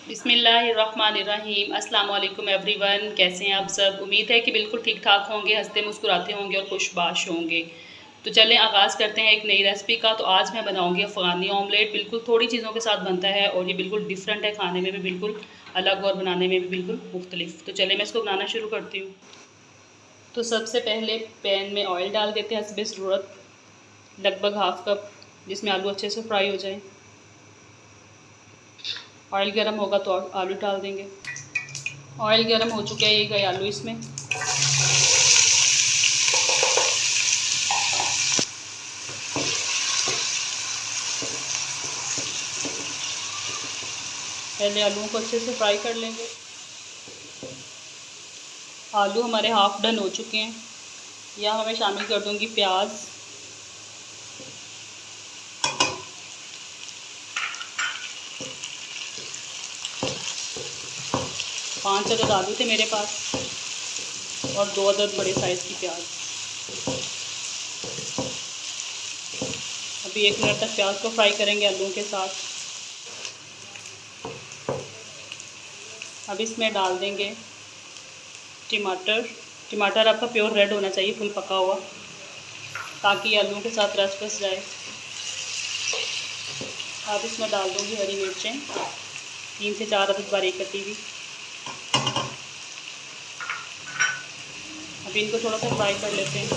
बिस्मिल्लाहिर्रहमानिर्रहीम। अस्सलाम वालेकुम एवरीवन, कैसे हैं आप सब। उम्मीद है कि बिल्कुल ठीक ठाक होंगे, हंसते मुस्कुराते होंगे और खुशबाश होंगे। तो चलें आगाज़ करते हैं एक नई रेसिपी का। तो आज मैं बनाऊंगी अफ़गानी ऑमलेट। बिल्कुल थोड़ी चीज़ों के साथ बनता है और ये बिल्कुल डिफरेंट है, खाने में भी बिल्कुल अलग और बनाने में भी बिल्कुल मुख्तलिफ। तो चलें मैं इसको बनाना शुरू करती हूँ। तो सबसे पहले पैन में ऑयल डाल देते हैं हस्बे ज़रूरत, लगभग हाफ़ कप, जिसमें आलू अच्छे से फ्राई हो जाएँ। ऑयल गर्म होगा तो आलू डाल देंगे। ऑयल गर्म हो चुका है, ये गए आलू इसमें। पहले आलूओं को अच्छे से फ्राई कर लेंगे। आलू हमारे हाफ डन हो चुके हैं। यहाँ मैं शामिल कर दूँगी प्याज, पाँच अदद आलू थे मेरे पास और 2 अदद बड़े साइज़ की प्याज। अभी 1 मिनट तक प्याज को फ्राई करेंगे आलूओं के साथ। अब इसमें डाल देंगे टमाटर। टमाटर आपका प्योर रेड होना चाहिए, फुल पका हुआ, ताकि आलूओं के साथ रस बस जाए। अब इसमें डाल दूँगी हरी मिर्चें, 3 से 4 अदद बारीक कटी हुई। अभी इनको थोड़ा सा फ्राई कर लेते हैं।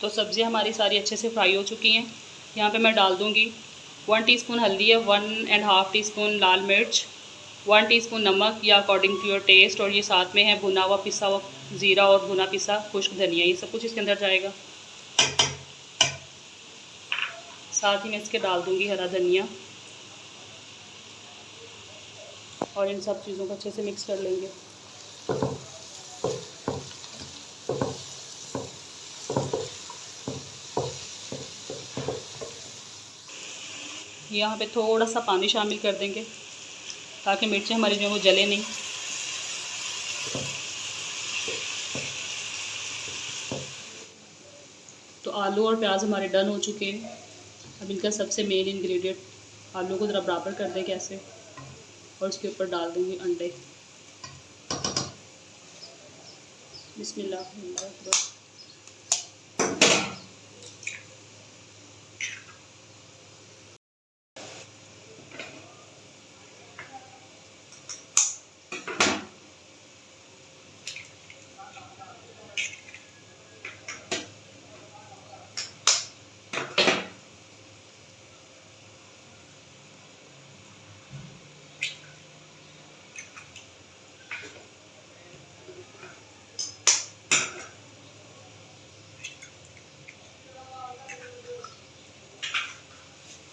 तो सब्ज़ियाँ हमारी सारी अच्छे से फ्राई हो चुकी हैं। यहाँ पे मैं डाल दूँगी 1 टीस्पून हल्दी है, 1.5 टीस्पून लाल मिर्च, 1 टीस्पून नमक या अकॉर्डिंग टू योर टेस्ट, और ये साथ में है भुना हुआ पिसा हुआ ज़ीरा और भुना पिसा खुश्क धनिया। ये सब कुछ इसके अंदर जाएगा। साथ ही मैं इसके डाल दूँगी हरा धनिया और इन सब चीज़ों को अच्छे से मिक्स कर लेंगे। यहाँ पे थोड़ा सा पानी शामिल कर देंगे ताकि मिर्चें हमारी जो है वो जले नहीं। तो आलू और प्याज हमारे डन हो चुके हैं। अब इनका सबसे मेन इंग्रेडिएंट, आलू को ज़रा बराबर कर दें कैसे, और उसके ऊपर डाल दूँगी अंडे। बिस्मिल्लाह।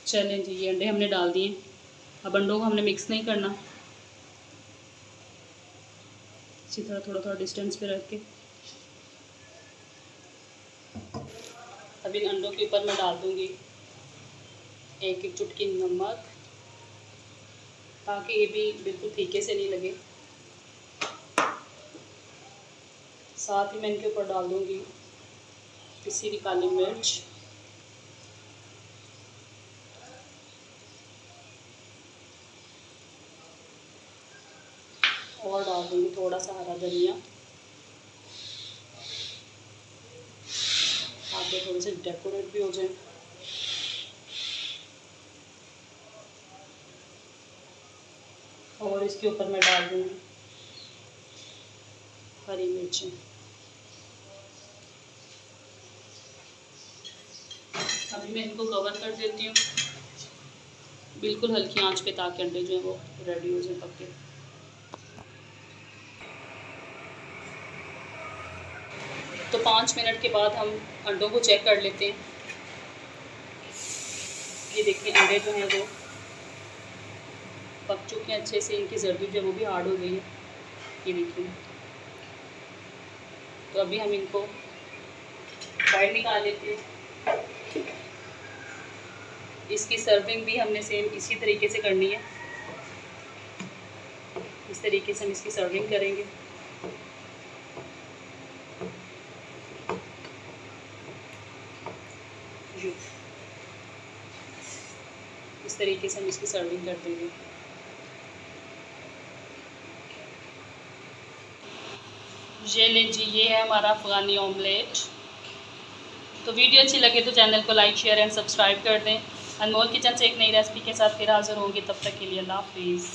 चलें जी, ये अंडे हमने डाल दिए। अब अंडों को हमने मिक्स नहीं करना, इसी तरह थोड़ा थोड़ा डिस्टेंस पे रख के। अब इन अंडों के ऊपर मैं डाल दूँगी 1-1 चुटकी नमक, ताकि ये भी बिल्कुल फीके से नहीं लगे। साथ ही मैं इनके ऊपर डाल दूँगी पिसी हुई काली मिर्च, और डाल दूँगी थोड़ा सा हरा धनिया, ताकि थोड़े से डेकोरेट भी हो जाए। और इसके ऊपर मैं डाल दूँगी हरी मिर्चें। अभी मैं इनको कवर कर देती हूँ बिल्कुल हल्की आंच पे, ताकि अंडे जो है वो रेडी हो जाए पक के। तो 5 मिनट के बाद हम अंडों को चेक कर लेते हैं। ये देखिए अंडे जो हैं वो पक चुके हैं अच्छे से, इनकी जर्दी जो है वो भी हार्ड हो गई है, ये देखिए। तो अभी हम इनको बाहर निकाल लेते हैं। इसकी सर्विंग भी हमने सेम इसी तरीके से करनी है। इस तरीके से हम इसकी सर्विंग करेंगे। इस तरीके से हम इसकी सर्विंग कर देंगे। ये लीजिए, ये है हमारा अफ़गानी ऑमलेट। तो वीडियो अच्छी लगे तो चैनल को लाइक, शेयर एंड सब्सक्राइब कर दें। अनमोल किचन से एक नई रेसिपी के साथ फिर हाज़िर होंगे, तब तक के लिए अल्लाह हाफ़िज़।